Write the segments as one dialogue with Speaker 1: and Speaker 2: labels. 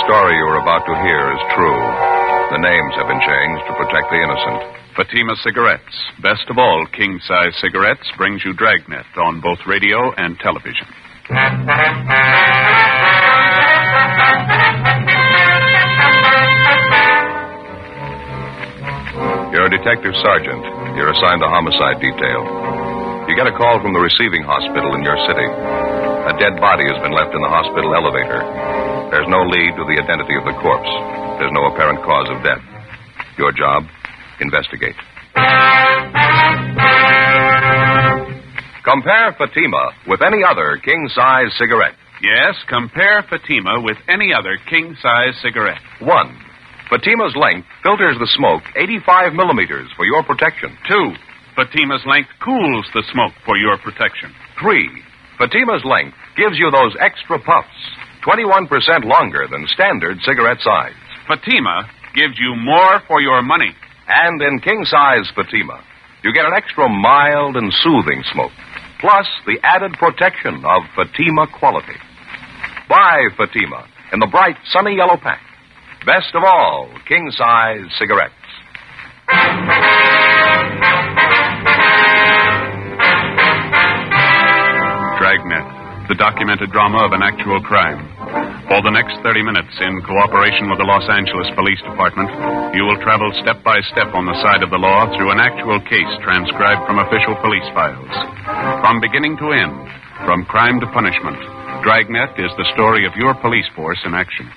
Speaker 1: story you're about to hear is true. The names have been changed to protect the innocent.
Speaker 2: Fatima Cigarettes, best of all king-size cigarettes, brings you Dragnet on both radio and television.
Speaker 1: You're a detective sergeant. You're assigned to homicide detail. You get a call from the receiving hospital in your city. A dead body has been left in the hospital elevator. There's no lead to the identity of the corpse. There's no apparent cause of death. Your job, investigate. Compare Fatima with any other king-size cigarette.
Speaker 2: Yes, compare Fatima with any other king-size cigarette.
Speaker 1: 1. Fatima's length filters the smoke 85 millimeters for your protection.
Speaker 2: 2. Fatima's length cools the smoke for your protection.
Speaker 1: 3. Fatima's length gives you those extra puffs, 21% longer than standard cigarette size.
Speaker 2: Fatima gives you more for your money.
Speaker 1: And in king-size Fatima, you get an extra mild and soothing smoke, plus the added protection of Fatima quality. Buy Fatima in the bright, sunny yellow pack. Best of all, king-size cigarettes.
Speaker 2: Dragnet, the documented drama of an actual crime. For the next 30 minutes, in cooperation with the Los Angeles Police Department, you will travel step by step on the side of the law through an actual case transcribed from official police files. From beginning to end, from crime to punishment, Dragnet is the story of your police force in action.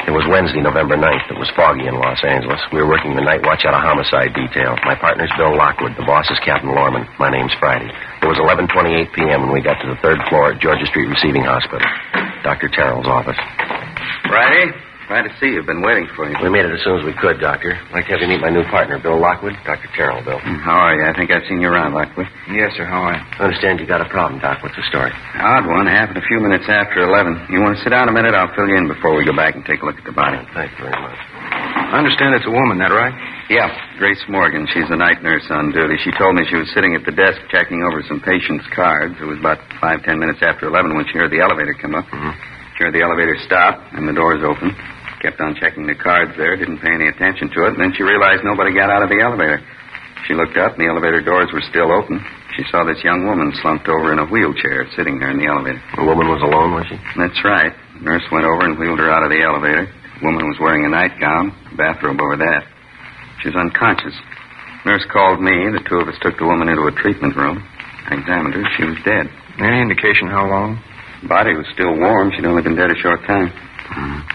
Speaker 3: It was Wednesday, November 9th. It was foggy in Los Angeles. We were working the night watch out of homicide detail. My partner's Bill Lockwood. The boss is Captain Lorman. My name's Friday. It was 11:28 p.m. when we got to the 3rd floor at Georgia Street Receiving Hospital. Dr. Terrell's office.
Speaker 4: Friday, glad to see you. Been waiting for you.
Speaker 3: We made it as soon as we could, Doctor. I'd like to have you meet my new partner, Bill Lockwood. Dr. Terrell, Bill.
Speaker 4: How are you? I think I've seen you around, Lockwood.
Speaker 5: Yes, sir. How are you?
Speaker 3: I understand you got a problem, Doc. What's the story?
Speaker 4: Odd one. Happened a few minutes after 11. You want to sit down a minute? I'll fill you in before we go back and take a look at the body.
Speaker 3: Thank you very much.
Speaker 5: I understand it's a woman, that right?
Speaker 4: Yeah, Grace Morgan. She's the night nurse on duty. She told me she was sitting at the desk checking over some patients' cards. It was about 5-10 minutes after 11 when she heard the elevator come up.
Speaker 3: Mm-hmm.
Speaker 4: She heard the elevator stop and the doors open. Kept on checking the cards there, didn't pay any attention to it, and then she realized nobody got out of the elevator. She looked up, and the elevator doors were still open. She saw this young woman slumped over in a wheelchair sitting there in the elevator.
Speaker 3: The woman was alone, was she?
Speaker 4: That's right. The nurse went over and wheeled her out of the elevator. The woman was wearing a nightgown, a bathrobe over that. She was unconscious. Nurse called me. The two of us took the woman into a treatment room. I examined her. She was dead.
Speaker 5: Any indication how long?
Speaker 4: The body was still warm. She'd only been dead a short time.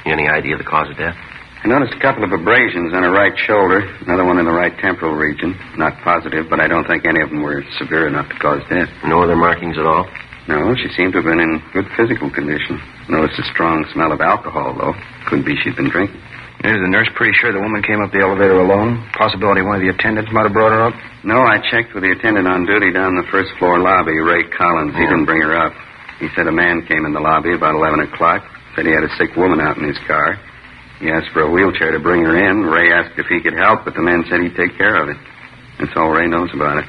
Speaker 3: Any idea of the cause of death?
Speaker 4: I noticed a couple of abrasions on her right shoulder, another one in the right temporal region. Not positive, but I don't think any of them were severe enough to cause death.
Speaker 3: No other markings at all?
Speaker 4: No, she seemed to have been in good physical condition. Noticed a strong smell of alcohol, though. Could be she'd been drinking.
Speaker 5: Is the nurse pretty sure the woman came up the elevator alone? Possibility one of the attendants might have brought her up?
Speaker 4: No, I checked with the attendant on duty down in the first floor lobby, Ray Collins. He didn't bring her up. He said a man came in the lobby about 11 o'clock. Said he had a sick woman out in his car. He asked for a wheelchair to bring her in. Ray asked if he could help, but the man said he'd take care of it. That's all Ray knows about it.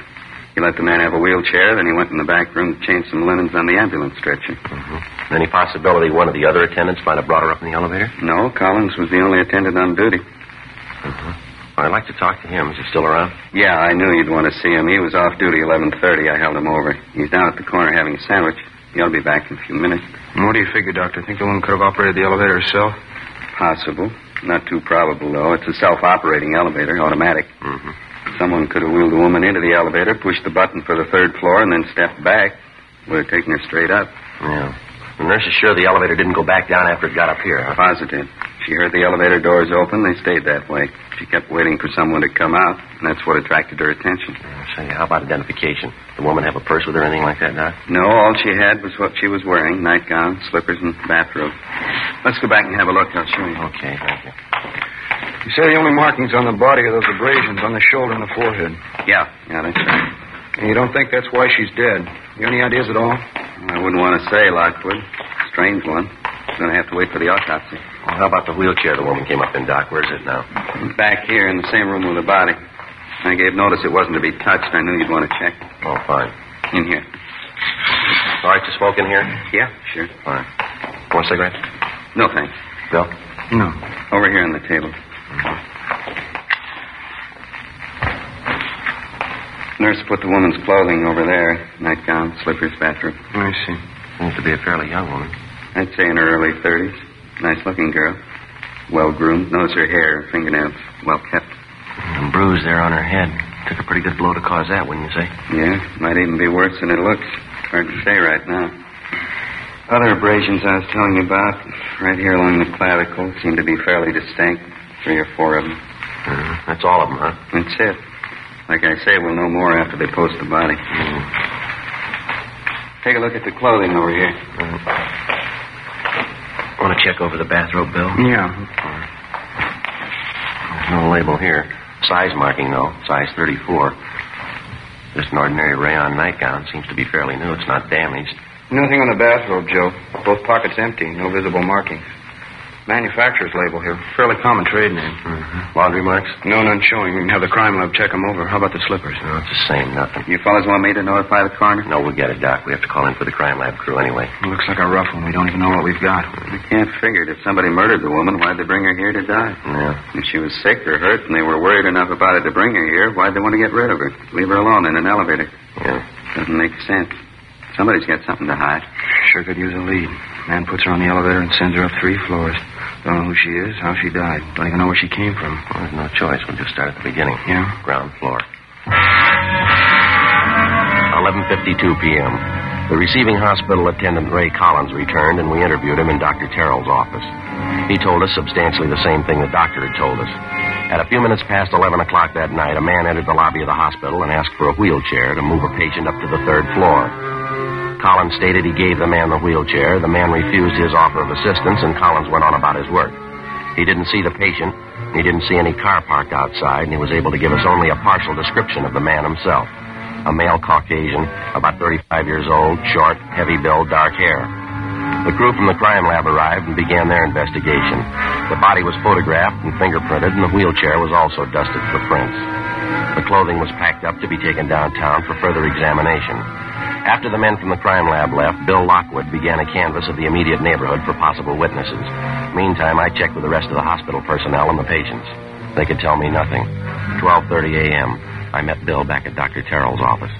Speaker 4: He let the man have a wheelchair, then he went in the back room to change some linens on the ambulance stretcher.
Speaker 3: Mm-hmm. Any possibility one of the other attendants might have brought her up in the elevator?
Speaker 4: No, Collins was the only attendant on duty.
Speaker 3: Mm-hmm. I'd like to talk to him. Is he still around?
Speaker 4: Yeah, I knew you'd want to see him. He was off duty 11:30. I held him over. He's down at the corner having a sandwich. He ought to be back in a few minutes.
Speaker 5: And what do you figure, Doctor? Think the woman could have operated the elevator herself?
Speaker 4: Possible. Not too probable, though. It's a self-operating elevator, automatic.
Speaker 3: Mm-hmm.
Speaker 4: Someone could have wheeled the woman into the elevator, pushed the button for the 3rd floor, and then stepped back. Would have taken her straight up.
Speaker 3: Yeah. The nurse is sure the elevator didn't go back down after it got up here, huh?
Speaker 4: Positive. She heard the elevator doors open. They stayed that way. She kept waiting for someone to come out, and that's what attracted her attention.
Speaker 3: Say, how about identification? The woman have a purse with her or anything like that, Doc?
Speaker 4: No, all she had was what she was wearing, nightgown, slippers, and bathrobe. Let's go back and have a look. I'll show you.
Speaker 3: Okay, thank you.
Speaker 5: You say the only markings on the body are those abrasions on the shoulder and the forehead.
Speaker 4: Yeah, that's right.
Speaker 5: And you don't think that's why she's dead? You any ideas at all?
Speaker 4: I wouldn't want to say, Lockwood. Strange one. Going to have to wait for the autopsy.
Speaker 3: Well, how about the wheelchair the woman came up in, Doc? Where's it now?
Speaker 4: It's back here in the same room with the body. I gave notice it wasn't to be touched. I knew you'd want to check.
Speaker 3: Oh, fine.
Speaker 4: In here.
Speaker 3: All right to smoke in here?
Speaker 4: Yeah, sure.
Speaker 3: All right. Want a cigarette?
Speaker 4: No, thanks.
Speaker 3: Bill?
Speaker 5: No.
Speaker 4: Over here on the table. Nurse put the woman's clothing over there. Nightgown, slippers, bathrobe.
Speaker 5: I see.
Speaker 3: Seems to be a fairly young woman.
Speaker 4: I'd say in her early 30s. Nice-looking girl. Well-groomed. Notice her hair and fingernails. Well-kept.
Speaker 3: And bruise there on her head. Took a pretty good blow to cause that, wouldn't you say?
Speaker 4: Yeah, might even be worse than it looks. Hard to say right now. Other abrasions I was telling you about, right here along the clavicle, seem to be fairly distinct. 3 or 4 of them.
Speaker 3: That's all of them, huh?
Speaker 4: That's it. Like I say, we'll know more after they post the body. Take a look at the clothing over here.
Speaker 3: Want to check over the bathrobe, Bill?
Speaker 5: Yeah.
Speaker 3: There's no label here. Size marking, though. Size 34. Just an ordinary rayon nightgown. Seems to be fairly new. It's not damaged.
Speaker 5: Nothing on the bathrobe, Joe. Both pockets empty. No visible markings. Manufacturer's label here. Fairly common trade name.
Speaker 3: Laundry marks?
Speaker 5: No, none showing. We can have the crime lab check them over. How about the slippers?
Speaker 3: No, it's the same. Nothing.
Speaker 4: You fellas want me to notify the coroner?
Speaker 3: No, we'll get it, Doc. We have to call in for the crime lab crew anyway.
Speaker 5: Looks like a rough one. We don't even know what we've got.
Speaker 4: I can't figure it. If somebody murdered the woman, why'd they bring her here to die?
Speaker 3: Yeah.
Speaker 4: If she was sick or hurt and they were worried enough about it to bring her here, why'd they want to get rid of her? Leave her alone in an elevator.
Speaker 3: Yeah.
Speaker 4: Doesn't make sense. Somebody's got something to hide.
Speaker 5: Sure could use a lead. Man puts her on the elevator and sends her up 3 floors. Don't know who she is, how she died. Don't even know where she came from.
Speaker 3: Well, there's no choice. We'll just start at the beginning.
Speaker 5: Yeah?
Speaker 3: Ground floor. 11:52 p.m. The receiving hospital attendant, Ray Collins, returned, and we interviewed him in Dr. Terrell's office. He told us substantially the same thing the doctor had told us. At a few minutes past 11 o'clock that night, a man entered the lobby of the hospital and asked for a wheelchair to move a patient up to the 3rd floor. Collins stated he gave the man the wheelchair. The man refused his offer of assistance, and Collins went on about his work. He didn't see the patient. He didn't see any car parked outside, and he was able to give us only a partial description of the man himself. A male Caucasian, about 35 years old, short, heavy build, dark hair. The crew from the crime lab arrived and began their investigation. The body was photographed and fingerprinted, and the wheelchair was also dusted for prints. The clothing was packed up to be taken downtown for further examination. After the men from the crime lab left, Bill Lockwood began a canvass of the immediate neighborhood for possible witnesses. Meantime, I checked with the rest of the hospital personnel and the patients. They could tell me nothing. 12:30 a.m., I met Bill back at Dr. Terrell's office.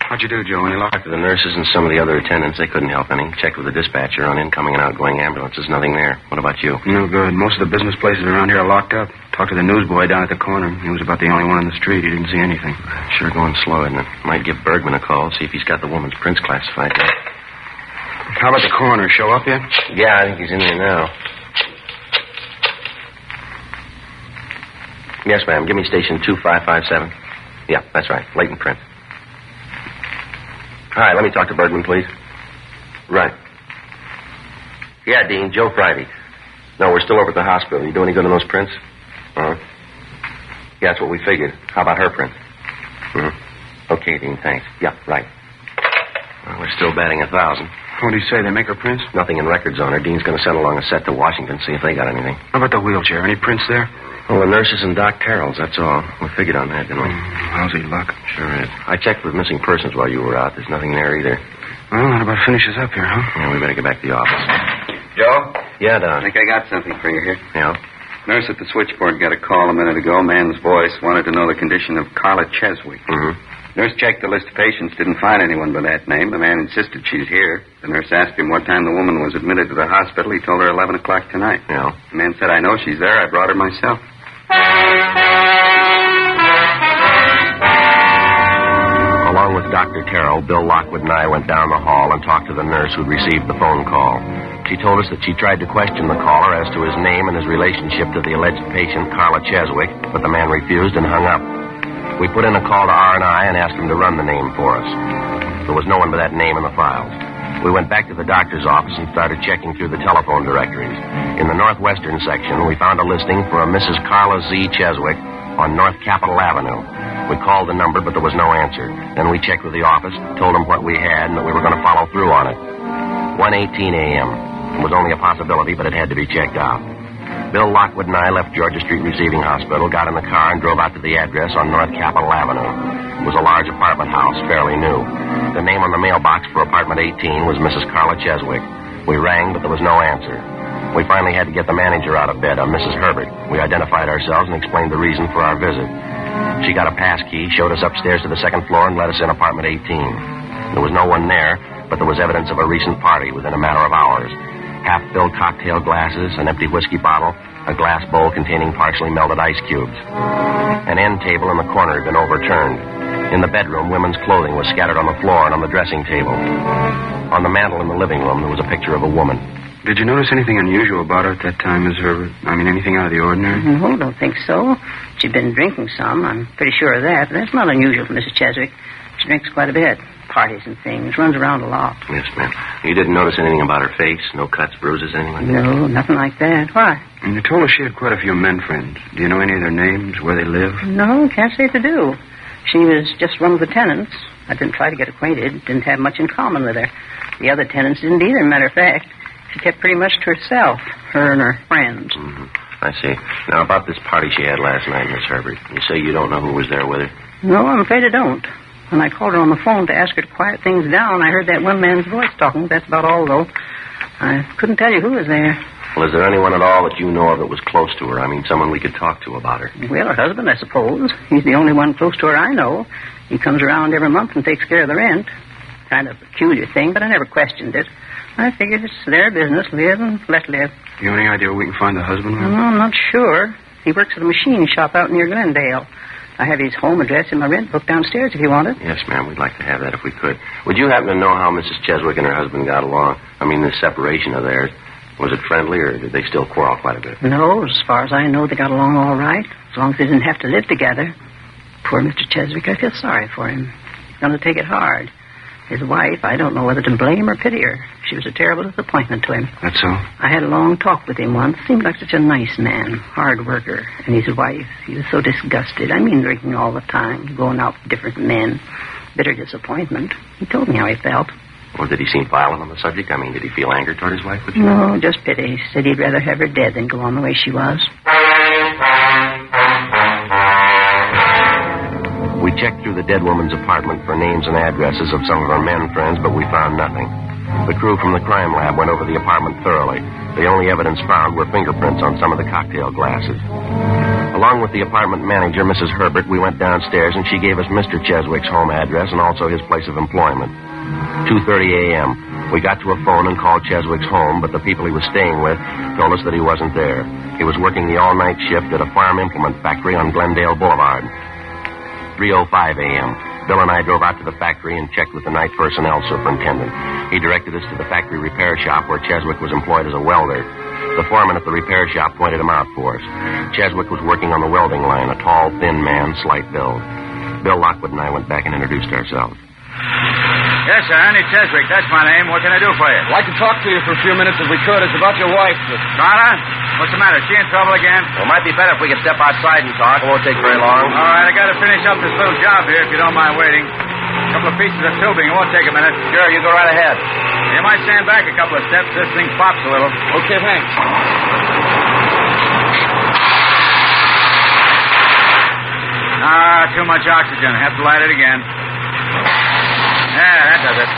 Speaker 5: How'd you do, Joe? Any luck?
Speaker 3: Talked to the nurses and some of the other attendants. They couldn't help any. Checked with the dispatcher on incoming and outgoing ambulances. Nothing there. What about you?
Speaker 5: No good. Most of the business places around here are locked up. Talked to the newsboy down at the corner. He was about the only one on the street. He didn't see anything.
Speaker 3: Sure going slow, isn't it? Might give Bergman a call, see if he's got the woman's prints classified yet.
Speaker 5: How about the coroner? Show up yet?
Speaker 3: Yeah, I think he's in there now. Yes, ma'am. Give me station 2557. Yeah, that's right. Latent print. All right, let me talk to Bergman, please. Right. Yeah, Dean, Joe Friday. No, we're still over at the hospital. You do any good on those prints? Uh-huh. Yeah, that's what we figured. How about her print? Mm-hmm. Okay, Dean, thanks. Yeah, right. Well, we're still batting 1,000.
Speaker 5: What do you say? They make her prints?
Speaker 3: Nothing in records on her. Dean's going to send along a set to Washington, see if they got anything.
Speaker 5: How about the wheelchair? Any prints there?
Speaker 3: Well, the nurses and Doc Terrell's, that's all. We figured on that, didn't we?
Speaker 5: Lousy luck.
Speaker 3: Sure is. I checked with missing persons while you were out. There's nothing there either.
Speaker 5: Well, that about finishes up here, huh?
Speaker 3: Yeah, we better get back to the office.
Speaker 4: Joe?
Speaker 3: Yeah,
Speaker 4: I
Speaker 3: Don.
Speaker 4: think I got something for you here.
Speaker 3: Yeah?
Speaker 4: Nurse at the switchboard got a call a minute ago. Man's voice wanted to know the condition of Carla Cheswick.
Speaker 3: Mm-hmm.
Speaker 4: Nurse checked the list of patients, didn't find anyone by that name. The man insisted she's here. The nurse asked him what time the woman was admitted to the hospital. He told her 11 o'clock tonight.
Speaker 3: Yeah?
Speaker 4: The man said, I know she's there. I brought her myself.
Speaker 3: Along with Dr. Terrell, Bill Lockwood and I went down the hall and talked to the nurse who'd received the phone call. She told us that she tried to question the caller as to his name and his relationship to the alleged patient, Carla Cheswick, but the man refused and hung up. We put in a call to R&I and asked him to run the name for us. There was no one by that name in the files. We went back to the doctor's office and started checking through the telephone directories. In the northwestern section, we found a listing for a Mrs. Carla Z. Cheswick on North Capitol Avenue. We called the number, but there was no answer. Then we checked with the office, told them what we had, and that we were going to follow through on it. 1:18 a.m. It was only a possibility, but it had to be checked out. Bill Lockwood and I left Georgia Street Receiving Hospital, got in the car, and drove out to the address on North Capitol Avenue. It was a large apartment house, fairly new. The name on the mailbox for apartment 18 was Mrs. Carla Cheswick. We rang, but there was no answer. We finally had to get the manager out of bed, Mrs. Herbert. We identified ourselves and explained the reason for our visit. She got a pass key, showed us upstairs to the second floor, and let us in apartment 18. There was no one there, but there was evidence of a recent party within a matter of hours. Half-filled cocktail glasses, an empty whiskey bottle, a glass bowl containing partially melted ice cubes. An end table in the corner had been overturned. In the bedroom, women's clothing was scattered on the floor and on the dressing table. On the mantel in the living room, there was a picture of a woman.
Speaker 5: Did you notice anything unusual about her at that time, Miss Herbert? I mean, anything out of the ordinary?
Speaker 6: No, don't think so. She'd been drinking some. I'm pretty sure of that. But that's not unusual for Mrs. Cheswick. She drinks quite a bit. Parties and things. Runs around a lot.
Speaker 3: Yes, ma'am. You didn't notice anything about her face? No cuts, bruises, anything like that?
Speaker 6: No, nothing like that. Why?
Speaker 5: And you told us she had quite a few men friends. Do you know any of their names, where they live?
Speaker 6: No, can't say if I do. She was just one of the tenants. I didn't try to get acquainted. Didn't have much in common with her. The other tenants didn't either, matter of fact. She kept pretty much to herself, her and her friends.
Speaker 3: Mm-hmm. I see. Now, about this party she had last night, Miss Herbert, you say you don't know who was there with her?
Speaker 6: No, I'm afraid I don't. When I called her on the phone to ask her to quiet things down, I heard that one man's voice talking. That's about all, though. I couldn't tell you who was there.
Speaker 3: Well, is there anyone at all that you know of that was close to her? I mean, someone we could talk to about her?
Speaker 6: Well, her husband, I suppose. He's the only one close to her I know. He comes around every month and takes care of the rent. Kind of a peculiar thing, but I never questioned it. I figured it's their business, live and let live.
Speaker 5: You have any idea where we can find the husband?
Speaker 6: No, I'm not sure. He works at a machine shop out near Glendale. I have his home address in my rent book downstairs if you want it.
Speaker 3: Yes, ma'am. We'd like to have that if we could. Would you happen to know how Mrs. Cheswick and her husband got along? I mean, this separation of theirs. Was it friendly, or did they still quarrel quite a bit?
Speaker 6: No, as far as I know, they got along all right. As long as they didn't have to live together. Poor Mr. Cheswick, I feel sorry for him. He's going to take it hard. His wife, I don't know whether to blame or pity her. She was a terrible disappointment to him.
Speaker 5: That's so?
Speaker 6: I had a long talk with him once. Seemed like such a nice man, hard worker. And his wife, he was so disgusted. I mean, drinking all the time, going out with different men. Bitter disappointment. He told me how he felt.
Speaker 3: Well, did he seem violent on the subject? I mean, did he feel anger toward his wife?
Speaker 6: No, just pity. He said he'd rather have her dead than go on the way she was.
Speaker 3: We checked through the dead woman's apartment for names and addresses of some of her men friends, but we found nothing. The crew from the crime lab went over the apartment thoroughly. The only evidence found were fingerprints on some of the cocktail glasses. Along with the apartment manager, Mrs. Herbert, we went downstairs, and she gave us Mr. Cheswick's home address and also his place of employment. 2:30 a.m. We got to a phone and called Cheswick's home, but the people he was staying with told us that he wasn't there. He was working the all-night shift at a farm implement factory on Glendale Boulevard. 3:05 a.m. Bill and I drove out to the factory and checked with the night personnel superintendent. He directed us to the factory repair shop where Cheswick was employed as a welder. The foreman at the repair shop pointed him out for us. Cheswick was working on the welding line, a tall, thin man, slight build. Bill Lockwood and I went back and introduced ourselves.
Speaker 7: Yes, sir, Andy Cheswick. That's my name. What can I do for you?
Speaker 5: I'd like to talk to you for a few minutes if we could. It's about your wife.
Speaker 7: Carla? What's the matter? Is she in trouble again?
Speaker 3: Well, it might be better if we could step outside and talk. It won't take very long.
Speaker 7: All right, I got to finish up this little job here, if you don't mind waiting. A couple of pieces of tubing. It won't take a minute.
Speaker 3: Sure, you go right ahead.
Speaker 7: You might stand back a couple of steps. This thing pops a little.
Speaker 5: Okay, thanks.
Speaker 7: Too much oxygen. Have to light it again. Yeah, that does it.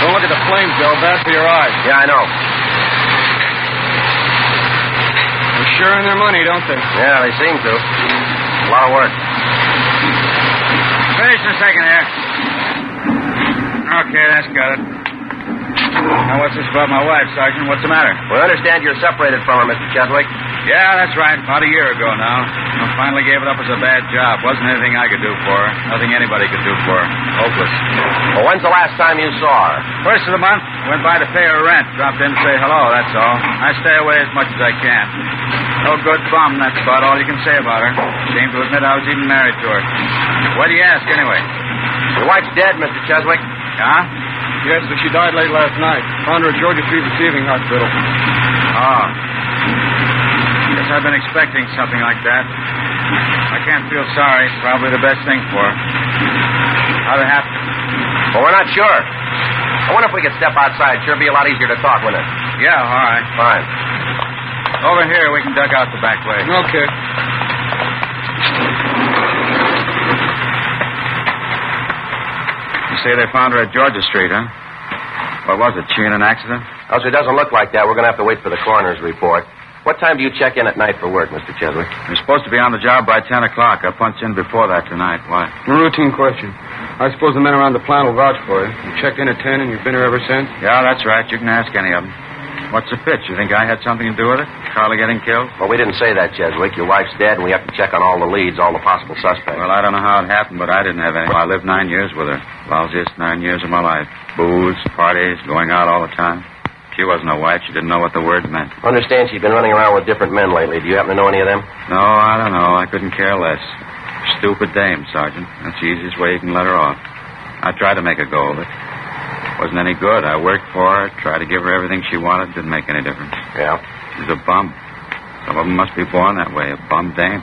Speaker 5: Don't look at the flames, Joe. Bad for your eyes.
Speaker 3: Yeah, I know.
Speaker 5: They're sure in their money, don't they?
Speaker 3: Yeah, they seem to. A lot of work.
Speaker 7: Finish in a second here. Okay, that's got it. Now, what's this about my wife, Sergeant? What's the matter?
Speaker 3: We understand you're separated from her, Mr. Cheswick.
Speaker 7: Yeah, that's right. About a year ago now. I finally gave it up as a bad job. Wasn't anything I could do for her. Nothing anybody could do for her. Hopeless.
Speaker 3: Well, when's the last time you saw her?
Speaker 7: First of the month, went by to pay her rent. Dropped in to say hello, that's all. I stay away as much as I can. No good bum, that's about all you can say about her. Shame to admit I was even married to her. Why do you ask, anyway?
Speaker 3: Your wife's dead, Mr. Cheswick.
Speaker 7: Yeah?
Speaker 5: Yes, but she died late last night. Found her at Georgia Street Receiving Hospital.
Speaker 7: Oh. Guess I've been expecting something like that. I can't feel sorry. It's probably the best thing for her. How'd it happen?
Speaker 3: Well, we're not sure. I wonder if we could step outside. Sure be a lot easier to talk, wouldn't it?
Speaker 7: Yeah, all right.
Speaker 3: Fine.
Speaker 7: Over here, we can duck out the back way.
Speaker 5: Okay.
Speaker 7: You say they found her at Georgia Street, huh? What was it? She in an accident?
Speaker 3: Also, it doesn't look like that. We're going to have to wait for the coroner's report. What time do you check in at night for work, Mr. Cheswick?
Speaker 7: You're supposed to be on the job by 10 o'clock. I punched in before that tonight. Why?
Speaker 5: A routine question. I suppose the men around the plant will vouch for you. You checked in at 10 and you've been here ever since?
Speaker 7: Yeah, that's right. You can ask any of them. What's the pitch? You think I had something to do with it? Carla getting killed?
Speaker 3: Well, we didn't say that, Cheswick. Your wife's dead, and we have to check on all the leads, all the possible suspects.
Speaker 7: Well, I don't know how it happened, but I didn't have any. I lived 9 years with her. Lousiest 9 years of my life. Booze, parties, going out all the time. She wasn't a wife. She didn't know what the word meant.
Speaker 3: I understand she's been running around with different men lately. Do you happen to know any of them?
Speaker 7: No, I don't know. I couldn't care less. Stupid dame, Sergeant. That's the easiest way you can let her off. I tried to make a go of it. Wasn't any good. I worked for her, tried to give her everything she wanted. Didn't make any difference.
Speaker 3: Yeah?
Speaker 7: She's a bum. Some of them must be born that way, a bum dame.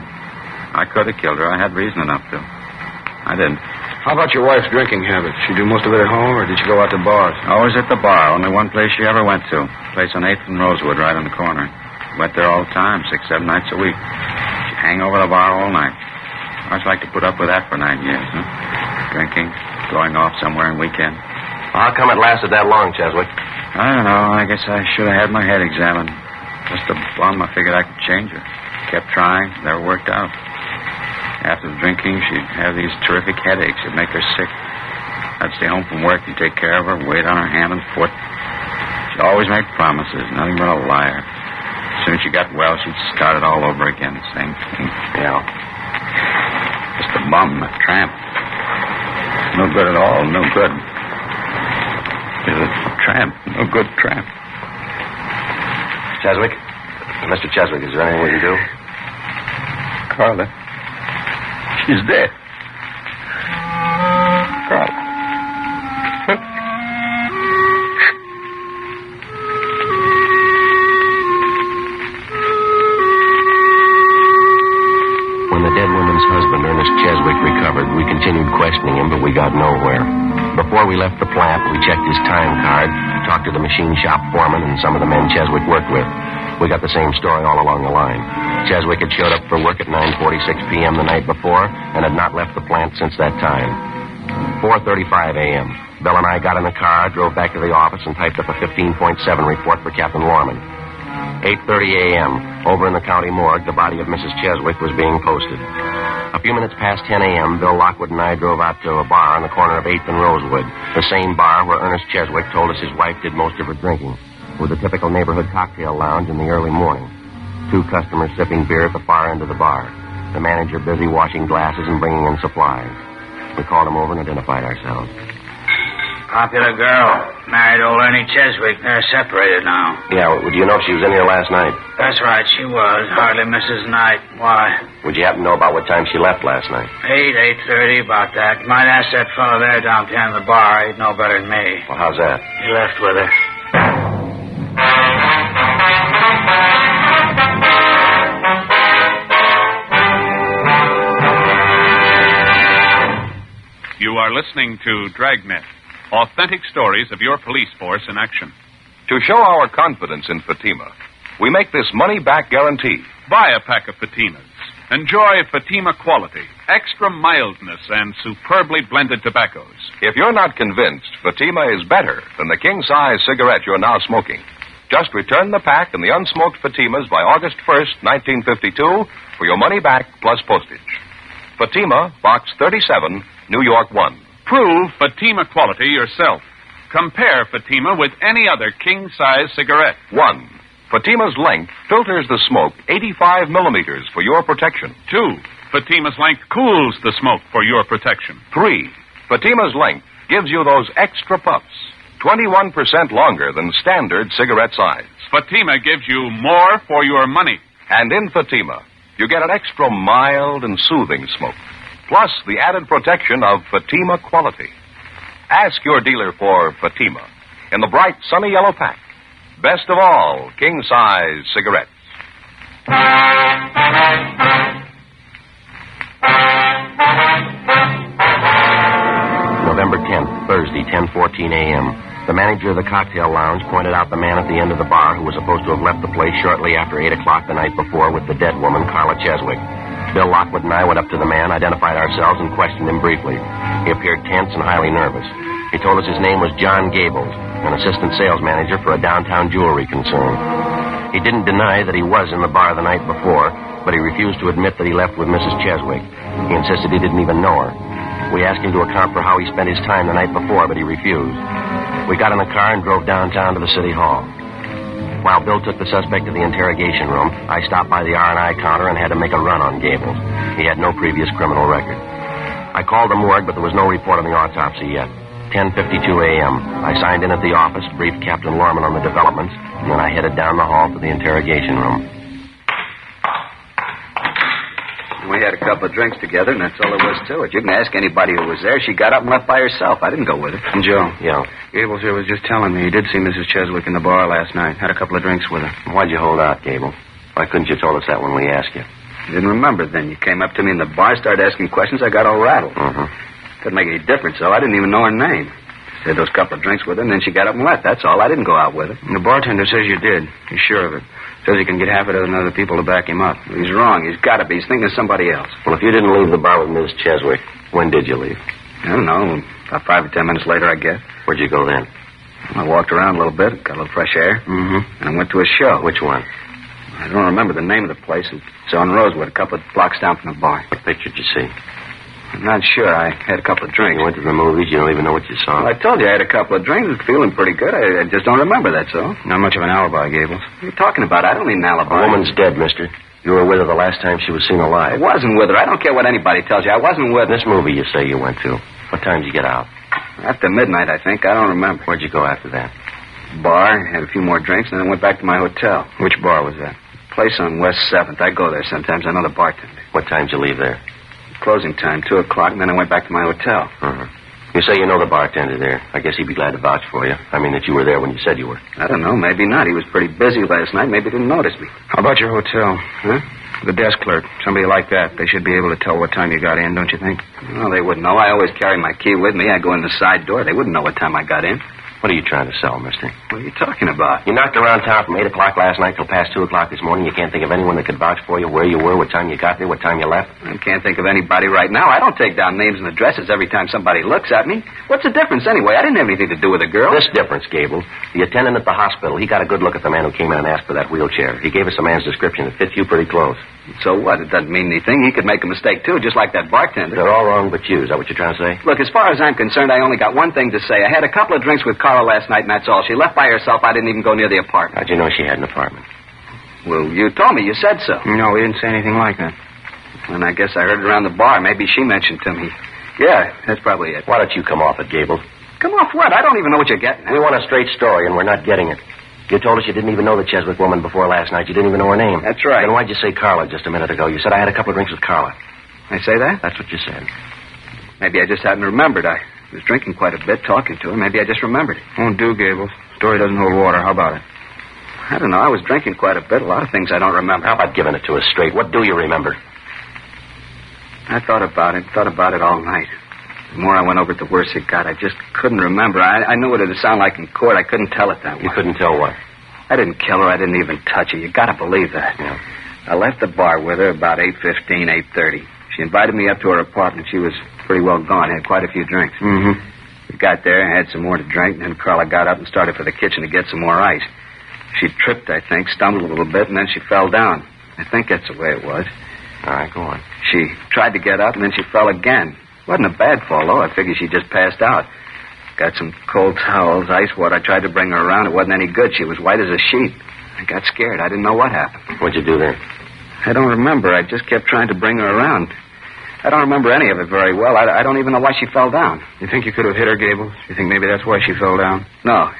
Speaker 7: I could have killed her. I had reason enough to. I didn't.
Speaker 5: How about your wife's drinking habits? She do most of it at home, or did she go out to bars?
Speaker 7: Always at the bar. Only one place she ever went to. A place on 8th and Rosewood, right on the corner. Went there all the time, 6-7 nights a week. She'd hang over the bar all night. I just like to put up with that for 9 years, huh? Drinking, going off somewhere on weekend.
Speaker 3: How come it lasted that long, Cheswick?
Speaker 7: I don't know. I guess I should have had my head examined. Just a bum. I figured I could change her. Kept trying. Never worked out. After the drinking, she'd have these terrific headaches. It'd make her sick. I'd stay home from work and take care of her, wait on her hand and foot. She'd always make promises. Nothing but a liar. As soon as she got well, she'd start it all over again. Same thing.
Speaker 3: Yeah.
Speaker 7: Just a bum, a tramp. No good at all. No good. She's a tramp. No good tramp.
Speaker 3: Cheswick? Mr. Cheswick, is there anything we can do?
Speaker 7: Carla. She's dead. Carla.
Speaker 3: When the dead woman's husband, Ernest Cheswick, recovered, we continued questioning him, but we got nowhere. Before we left the plant, we checked his time card, talked to the machine shop foreman and some of the men Cheswick worked with. We got the same story all along the line. Cheswick had showed up for work at 9:46 p.m. the night before and had not left the plant since that time. 4:35 a.m. Bill and I got in the car, drove back to the office, and typed up a 15.7 report for Captain Lorman. 8:30 a.m. Over in the county morgue, the body of Mrs. Cheswick was being posted. A few minutes past 10 a.m., Bill Lockwood and I drove out to a bar on the corner of 8th and Rosewood, the same bar where Ernest Cheswick told us his wife did most of her drinking, with a typical neighborhood cocktail lounge in the early morning. 2 customers sipping beer at the far end of the bar. The manager busy washing glasses and bringing in supplies. We called him over and identified ourselves.
Speaker 8: Popular girl. Married old Ernie Cheswick. They're separated now.
Speaker 3: Yeah, do you know if she was in here last night?
Speaker 8: That's right, she was. Hardly misses night. Why?
Speaker 3: Would you happen to know about what time she left last night?
Speaker 8: 8:30, about that. Might ask that fellow there downtown in the bar. He'd know better than me.
Speaker 3: Well, how's that?
Speaker 8: He left with her.
Speaker 2: You are listening to Dragnet, authentic stories of your police force in action.
Speaker 1: To show our confidence in Fatima, we make this money-back guarantee.
Speaker 2: Buy a pack of Fatimas. Enjoy Fatima quality, extra mildness, and superbly blended tobaccos.
Speaker 1: If you're not convinced Fatima is better than the king-size cigarette you're now smoking, just return the pack and the unsmoked Fatimas by August 1st, 1952, for your money back plus postage. Fatima, Box 37, New York 1.
Speaker 2: Prove Fatima quality yourself. Compare Fatima with any other king-size cigarette.
Speaker 1: 1. Fatima's length filters the smoke 85 millimeters for your protection.
Speaker 2: 2. Fatima's length cools the smoke for your protection.
Speaker 1: 3. Fatima's length gives you those extra puffs, 21% longer than standard cigarette size.
Speaker 2: Fatima gives you more for your money.
Speaker 1: And in Fatima, you get an extra mild and soothing smoke, plus the added protection of Fatima quality. Ask your dealer for Fatima in the bright, sunny yellow pack. Best of all, king-size cigarettes.
Speaker 3: November 10th, Thursday, 10:14 a.m. The manager of the cocktail lounge pointed out the man at the end of the bar who was supposed to have left the place shortly after 8 o'clock the night before with the dead woman, Carla Cheswick. Bill Lockwood and I went up to the man, identified ourselves, and questioned him briefly. He appeared tense and highly nervous. He told us his name was John Gables, an assistant sales manager for a downtown jewelry concern. He didn't deny that he was in the bar the night before, but he refused to admit that he left with Mrs. Cheswick. He insisted he didn't even know her. We asked him to account for how he spent his time the night before, but he refused. We got in the car and drove downtown to the city hall. While Bill took the suspect to the interrogation room, I stopped by the R&I counter and had to make a run on Gables. He had no previous criminal record. I called the morgue, but there was no report on the autopsy yet. 10:52 a.m. I signed in at the office, briefed Captain Lorman on the developments, and then I headed down the hall to the interrogation room.
Speaker 4: We had a couple of drinks together, and that's all there was to it. You can ask anybody who was there. She got up and left by herself. I didn't go with her.
Speaker 5: Joe.
Speaker 3: Yeah.
Speaker 5: Gables here was just telling me he did see Mrs. Cheswick in the bar last night. Had a couple of drinks with her.
Speaker 3: Why'd you hold out, Gable? Why couldn't you told us that when we asked you?
Speaker 4: I didn't remember then. You came up to me in the bar, started asking questions. I got all rattled. Couldn't make any difference, though. I didn't even know her name. She had those couple of drinks with her, and then she got up and left. That's all. I didn't go out with her.
Speaker 5: And the bartender says you did. He's sure of it. Says he can get half a dozen other people to back him up.
Speaker 4: He's wrong. He's got to be. He's thinking of somebody else.
Speaker 3: Well, if you didn't leave the bar with Miss Cheswick, when did you leave?
Speaker 4: I don't know. About 5 or 10 minutes later, I guess.
Speaker 3: Where'd you go then?
Speaker 4: I walked around a little bit, got a little fresh air. And I went to a show.
Speaker 3: Which one?
Speaker 4: I don't remember the name of the place. It's on Rosewood, a couple of blocks down from the bar.
Speaker 3: What picture did you see?
Speaker 4: I'm not sure. I had a couple of drinks.
Speaker 3: You went to the movies. You don't even know what you saw.
Speaker 4: Well, I told you I had a couple of drinks. Feeling pretty good. I just don't remember, that's all.
Speaker 5: Not much of an alibi, Gables.
Speaker 4: What are you talking about? I don't need an alibi.
Speaker 3: A woman's dead, mister. You were with her the last time she was seen alive.
Speaker 4: I wasn't with her. I don't care what anybody tells you. I wasn't with her.
Speaker 3: This movie you say you went to, what time did you get out?
Speaker 4: After midnight, I think. I don't remember.
Speaker 3: Where'd you go after that?
Speaker 4: Bar, had a few more drinks, and then I went back to my hotel.
Speaker 5: Which bar was that?
Speaker 4: Place on West 7th. I go there sometimes. I know the bartender.
Speaker 3: What time did you leave there?
Speaker 4: Closing time, 2 o'clock, and then I went back to my hotel.
Speaker 3: You say you know the bartender there. I guess he'd be glad to vouch for you. I mean that you were there when you said you were.
Speaker 4: I don't know. Maybe not. He was pretty busy last night. Maybe he didn't notice me.
Speaker 5: How about your hotel?
Speaker 4: Huh?
Speaker 5: The desk clerk. Somebody like that. They should be able to tell what time you got in, don't you think?
Speaker 4: Well, they wouldn't know. I always carry my key with me. I go in the side door. They wouldn't know what time I got in.
Speaker 3: What are you trying to sell, mister?
Speaker 4: What are you talking about?
Speaker 3: You knocked around town from 8 o'clock last night till past 2 o'clock this morning. You can't think of anyone that could vouch for you, where you were, what time you got there, what time you left?
Speaker 4: I can't think of anybody right now. I don't take down names and addresses every time somebody looks at me. What's the difference anyway? I didn't have anything to do with the girl.
Speaker 3: This difference, Gable. The attendant at the hospital, he got a good look at the man who came in and asked for that wheelchair. He gave us the man's description. It fits you pretty close.
Speaker 4: So what? It doesn't mean anything. He could make a mistake, too, just like that bartender.
Speaker 3: They're all wrong but you. Is that what you're trying to say?
Speaker 4: Look, as far as I'm concerned, I only got one thing to say. I had a couple of drinks with Carla last night, and that's all. She left by herself. I didn't even go near the apartment.
Speaker 3: How'd you know she had an apartment?
Speaker 4: Well, you told me. You said so.
Speaker 5: No, we didn't say anything like that.
Speaker 4: And I guess I heard it around the bar. Maybe she mentioned to me. Yeah, that's probably it.
Speaker 3: Why don't you come off it, Gable?
Speaker 4: Come off what? I don't even know what you're getting at.
Speaker 3: We want a straight story, and we're not getting it. You told us you didn't even know the Cheswick woman before last night. You didn't even know her name.
Speaker 4: That's right.
Speaker 3: Then why'd you say Carla just a minute ago? You said I had a couple of drinks with Carla.
Speaker 4: I say that?
Speaker 3: That's what you said.
Speaker 4: Maybe I just hadn't remembered. I was drinking quite a bit, talking to her. Maybe I just remembered it.
Speaker 5: Won't do, Gables. Story doesn't hold water. How about it?
Speaker 4: I don't know. I was drinking quite a bit. A lot of things I don't remember.
Speaker 3: How about giving it to us straight? What do you remember?
Speaker 4: I thought about it all night. The more I went over it, the worse it got. I just couldn't remember. I knew what it would sound like in court. I couldn't tell it that way.
Speaker 3: You couldn't tell what?
Speaker 4: I didn't kill her. I didn't even touch her. You got to believe that.
Speaker 3: Yeah.
Speaker 4: I left the bar with her about 8:15, 8:30. She invited me up to her apartment. She was pretty well gone. Had quite a few drinks. We got there, had some more to drink, and then Carla got up and started for the kitchen to get some more ice. She tripped, I think, stumbled a little bit, and then she fell down. I think that's the way it was.
Speaker 3: All right, go on.
Speaker 4: She tried to get up, and then she fell again. Wasn't a bad fall, though. I figured she just passed out. Got some cold towels, ice water. I tried to bring her around. It wasn't any good. She was white as a sheet. I got scared. I didn't know what happened.
Speaker 3: What'd you do then?
Speaker 4: I don't remember. I just kept trying to bring her around. I don't remember any of it very well. I don't even know why she fell down.
Speaker 5: You think you could have hit her, Gables? You think maybe that's why she fell down?
Speaker 4: No.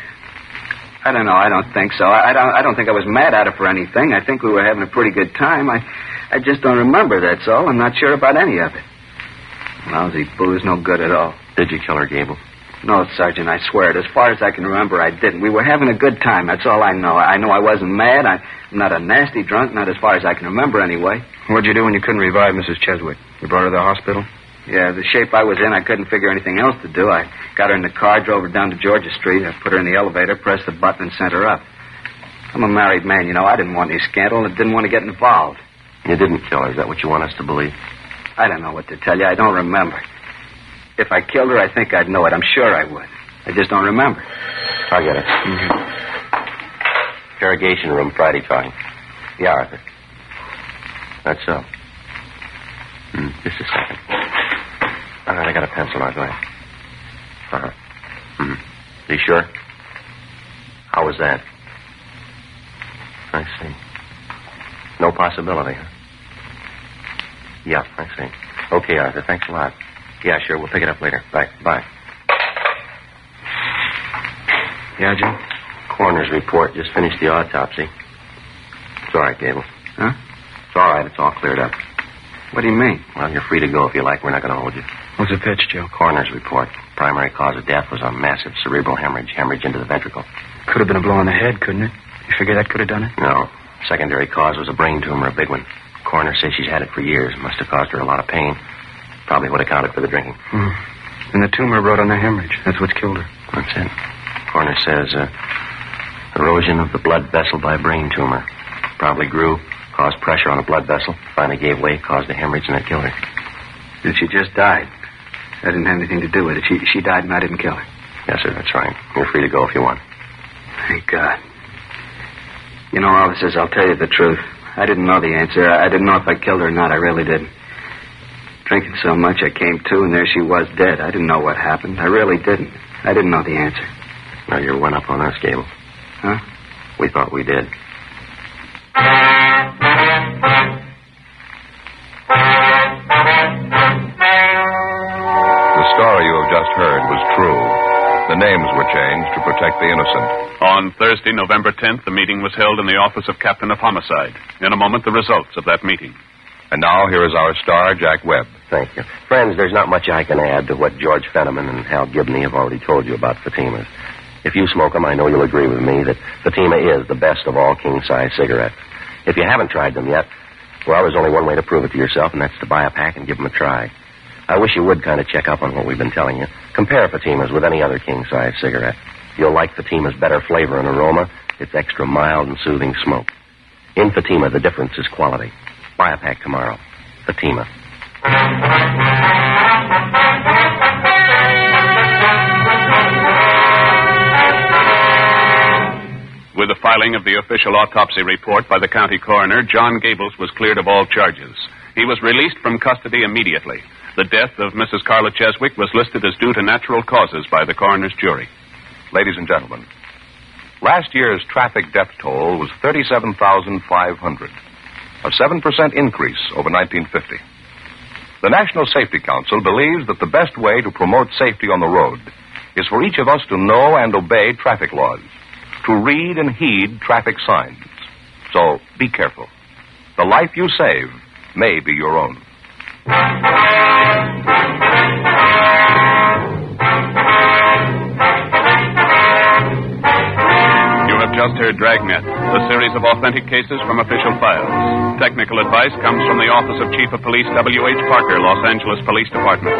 Speaker 4: I don't know. I don't think so. I don't think I was mad at her for anything. I think we were having a pretty good time. I just don't remember, that's all. I'm not sure about any of it. Lousy booze, no good at all.
Speaker 3: Did you kill her, Gable?
Speaker 4: No, Sergeant, I swear it. As far as I can remember, I didn't. We were having a good time. That's all I know. I know I wasn't mad. I'm not a nasty drunk, not as far as I can remember anyway.
Speaker 5: What'd you do when you couldn't revive Mrs. Cheswick? You brought her to the hospital?
Speaker 4: Yeah, the shape I was in, I couldn't figure anything else to do. I got her in the car, drove her down to Georgia Street. I put her in the elevator, pressed the button, and sent her up. I'm a married man, you know. I didn't want any scandal and didn't want to get involved.
Speaker 3: You didn't kill her. Is that what you want us to believe?
Speaker 4: I don't know what to tell you. I don't remember. If I killed her, I think I'd know it. I'm sure I would. I just don't remember.
Speaker 3: I'll get it. Interrogation room, Friday talking. Yeah, Arthur. That's so. Just a second. All right, I got a pencil now. Go ahead. Uh-huh. You sure? How was that? I see. No possibility, huh? Yeah, I see. Okay, Arthur, thanks a lot. Yeah, sure, we'll pick it up later. Bye.
Speaker 4: Yeah, Jim?
Speaker 3: Coroner's report. Just finished the autopsy. It's all right, Gable.
Speaker 4: Huh?
Speaker 3: It's all right. It's all cleared up.
Speaker 4: What do you mean?
Speaker 3: Well, you're free to go if you like. We're not going to hold you.
Speaker 4: What's the pitch, Joe?
Speaker 3: Coroner's report. Primary cause of death was a massive cerebral hemorrhage into the ventricle.
Speaker 4: Could have been a blow on the head, couldn't it? You figure that could have done it?
Speaker 3: No. Secondary cause was a brain tumor, a big one. Coroner says she's had it for years. Must have caused her a lot of pain. Probably would have accounted for the drinking.
Speaker 4: And the tumor wrote on the hemorrhage. That's what's killed her.
Speaker 3: That's it. Coroner says erosion of the blood vessel by brain tumor. Probably grew, caused pressure on the blood vessel, finally gave way, caused a hemorrhage, and that killed her.
Speaker 4: And she just died. That didn't have anything to do with it. She died and I didn't kill her.
Speaker 3: Yes, sir, that's right. You're free to go if you want.
Speaker 4: Thank God. You know, officers, I'll tell you the truth. I didn't know the answer. I didn't know if I killed her or not. I really didn't. Drinking so much, I came to, and there she was dead. I didn't know what happened. I really didn't. I didn't know the answer.
Speaker 3: Well, you're one up on us, Gable.
Speaker 4: Huh?
Speaker 3: We thought we did.
Speaker 1: The story you have just heard was true. The names were changed to protect the innocent.
Speaker 2: On Thursday, November 10th, the meeting was held in the office of Captain of Homicide. In a moment, the results of that meeting.
Speaker 1: And now, here is our star, Jack Webb.
Speaker 3: Thank you. Friends, there's not much I can add to what George Fenneman and Hal Gibney have already told you about Fatimas. If you smoke them, I know you'll agree with me that Fatima is the best of all king-size cigarettes. If you haven't tried them yet, well, there's only one way to prove it to yourself, and that's to buy a pack and give them a try. I wish you would kind of check up on what we've been telling you. Compare Fatimas with any other king-size cigarette. You'll like Fatima's better flavor and aroma. It's extra mild and soothing smoke. In Fatima, the difference is quality. Buy a pack tomorrow. Fatima.
Speaker 2: With the filing of the official autopsy report by the county coroner, John Gables was cleared of all charges. He was released from custody immediately. The death of Mrs. Carla Cheswick was listed as due to natural causes by the coroner's jury.
Speaker 1: Ladies and gentlemen, last year's traffic death toll was 37,500, a 7% increase over 1950. The National Safety Council believes that the best way to promote safety on the road is for each of us to know and obey traffic laws, to read and heed traffic signs. So be careful. The life you save may be your own.
Speaker 2: You have just heard Dragnet, a series of authentic cases from official files. Technical advice comes from the Office of Chief of Police W.H. Parker, Los Angeles Police Department.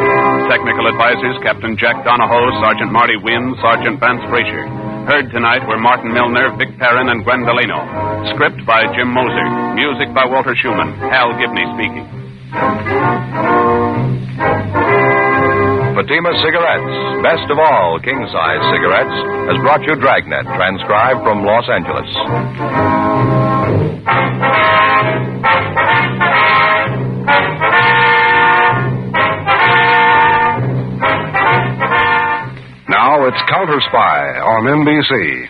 Speaker 2: Technical advisors Captain Jack Donahoe, Sergeant Marty Wynn, Sergeant Vance Frazier. Heard tonight were Martin Milner, Vic Perrin, and Gwen Delano. Script by Jim Moser. Music by Walter Schumann. Hal Gibney speaking.
Speaker 1: Fatima Cigarettes, best of all king-size cigarettes, has brought you Dragnet, transcribed from Los Angeles.
Speaker 9: Now it's Counter Spy on NBC.